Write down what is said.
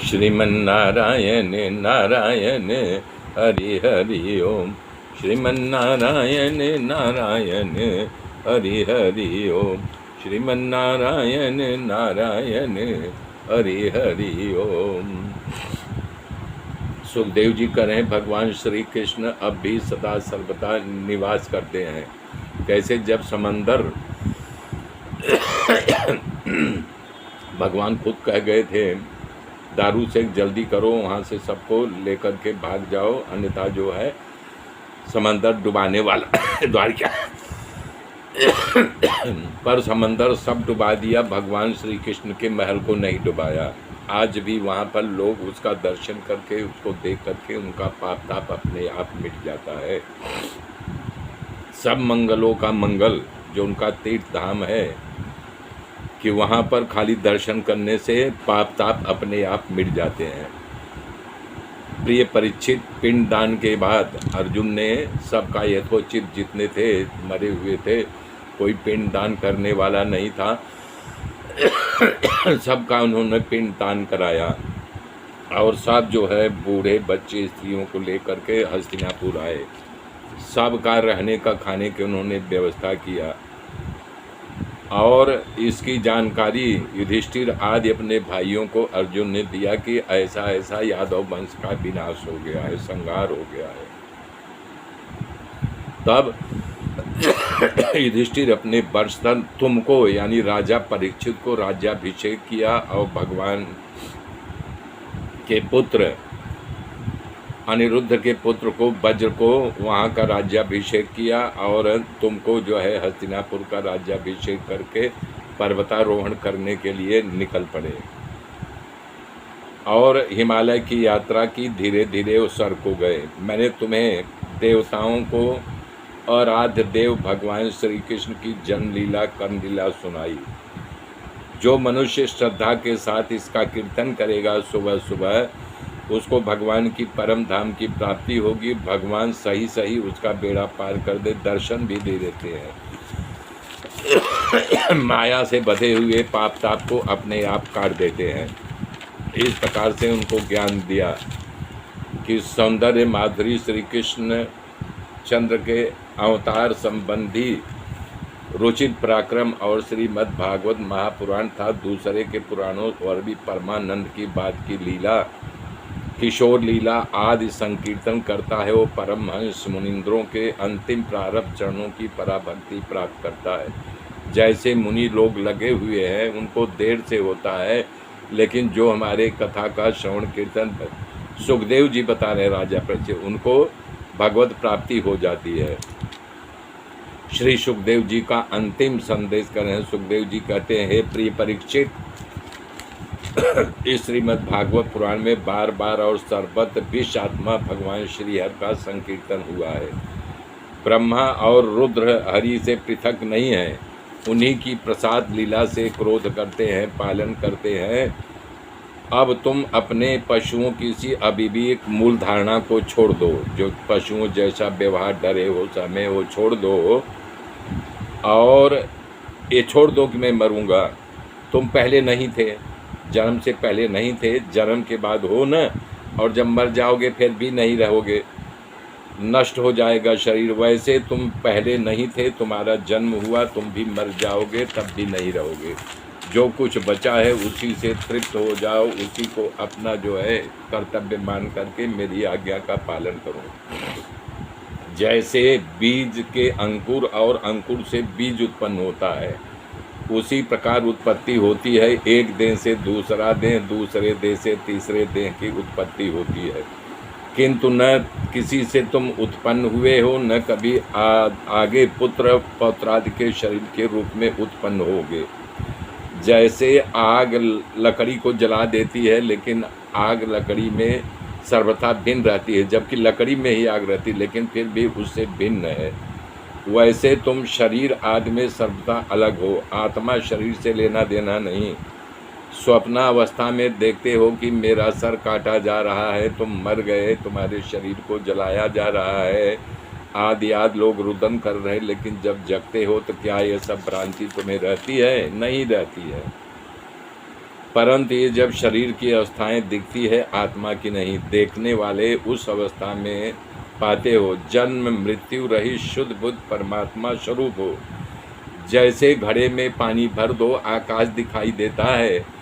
श्रीमन्नारायण नारायण हरि हरि ओम। श्रीमन्नारायण नारायण हरि हरि ओम। श्रीमन्नारायण नारायण हरि हरि ओम। सुखदेव जी कह रहे हैं भगवान श्री कृष्ण अब भी सदा सर्वदा निवास करते हैं। कैसे? जब समंदर भगवान खुद कह गए थे दारू से जल्दी करो, वहाँ से सबको लेकर के भाग जाओ, अन्यथा जो है समंदर डुबाने वाला द्वारका पर समंदर सब डुबा दिया, भगवान श्री कृष्ण के महल को नहीं डुबाया। आज भी वहाँ पर लोग उसका दर्शन करके, उसको देख करके उनका पाप ताप अपने आप मिट जाता है। सब मंगलों का मंगल जो उनका तीर्थ धाम है कि वहाँ पर खाली दर्शन करने से पाप ताप अपने आप मिट जाते हैं। प्रिय परीक्षित, पिंड दान के बाद अर्जुन ने सबका यथोचित जितने थे मरे हुए थे, कोई पिंड दान करने वाला नहीं था, सबका उन्होंने पिंड दान कराया और सब जो है बूढ़े बच्चे स्त्रियों को लेकर के हस्तिनापुर आए। सबका रहने का खाने के उन्होंने व्यवस्था किया और इसकी जानकारी युधिष्ठिर आदि अपने भाइयों को अर्जुन ने दिया कि ऐसा ऐसा यादव वंश का विनाश हो गया है, संहार हो गया है। तब युधिष्ठिर अपने वर्षधन तुमको यानी राजा परीक्षित को राज्याभिषेक किया और भगवान के पुत्र अनिरुद्ध के पुत्र को वज्र को वहाँ का राज्याभिषेक किया और तुमको जो है हस्तिनापुर का राज्याभिषेक करके पर्वतारोहण करने के लिए निकल पड़े और हिमालय की यात्रा की, धीरे धीरे उस सर को गए। मैंने तुम्हें देवताओं को और आद्य देव भगवान श्री कृष्ण की जन्म लीला कर्ण लीला सुनाई। जो मनुष्य श्रद्धा के साथ इसका कीर्तन करेगा सुबह सुबह, उसको भगवान की परम धाम की प्राप्ति होगी। भगवान सही सही उसका बेड़ा पार कर दे, दर्शन भी दे देते हैं। माया से बधे हुए पाप ताप को अपने आप काट देते हैं। इस प्रकार से उनको ज्ञान दिया कि सौंदर्य माधुरी श्री कृष्ण चंद्र के अवतार संबंधी रुचित पराक्रम और श्रीमद् भागवत महापुराण था दूसरे के पुराणों और भी परमानंद की बात की लीला, किशोर लीला आदि संकीर्तन करता है। वो परमहंस मुनिंद्रों के अंतिम प्रारब्ध चरणों की पराभक्ति प्राप्त करता है। जैसे मुनि लोग लगे हुए हैं उनको देर से होता है, लेकिन जो हमारे कथा का श्रवण कीर्तन सुखदेव जी बता रहे राजा परीक्षित, उनको भगवत प्राप्ति हो जाती है। श्री सुखदेव जी का अंतिम संदेश कर रहे हैं। सुखदेव जी कहते हैं, हे प्रिय परीक्षित, इस श्रीमद् भागवत पुराण में बार बार और सर्वत्र विश्व आत्मा भगवान श्री हरि का संकीर्तन हुआ है। ब्रह्मा और रुद्र हरि से पृथक नहीं है, उन्हीं की प्रसाद लीला से क्रोध करते हैं, पालन करते हैं। अब तुम अपने पशुओं की सी अभी भी एक मूल धारणा को छोड़ दो, जो पशुओं जैसा व्यवहार डरे हो समय वो छोड़ दो और ये छोड़ दो कि मैं मरूंगा। तुम पहले नहीं थे, जन्म से पहले नहीं थे, जन्म के बाद हो न, और जब मर जाओगे फिर भी नहीं रहोगे, नष्ट हो जाएगा शरीर। वैसे तुम पहले नहीं थे, तुम्हारा जन्म हुआ, तुम भी मर जाओगे, तब भी नहीं रहोगे। जो कुछ बचा है उसी से तृप्त हो जाओ, उसी को अपना जो है कर्तव्य मान करके मेरी आज्ञा का पालन करो। जैसे बीज के अंकुर और अंकुर से बीज उत्पन्न होता है, उसी प्रकार उत्पत्ति होती है। एक देह से दूसरा देह, दूसरे देह से तीसरे देह की उत्पत्ति होती है, किंतु न किसी से तुम उत्पन्न हुए हो, न कभी आगे पुत्र पौत्रादि के शरीर के रूप में उत्पन्न होगे। जैसे आग लकड़ी को जला देती है, लेकिन आग लकड़ी में सर्वथा भिन्न रहती है, जबकि लकड़ी में ही आग रहती है, लेकिन फिर भी उससे भिन्न है। वैसे तुम शरीर आदि में सर्वथा अलग हो, आत्मा शरीर से लेना देना नहीं। स्वप्नावस्था में देखते हो कि मेरा सर काटा जा रहा है, तुम मर गए, तुम्हारे शरीर को जलाया जा रहा है, आदि लोग रुदन कर रहे, लेकिन जब जगते हो तो क्या ये सब भ्रांति तुम्हें रहती है? नहीं रहती है। परंतु ये जब शरीर की अवस्थाएं दिखती है, आत्मा की नहीं, देखने वाले उस अवस्था में पाते हो जन्म मृत्यु रहित शुद्ध बुद्ध परमात्मा स्वरूप हो। जैसे घड़े में पानी भर दो, आकाश दिखाई देता है,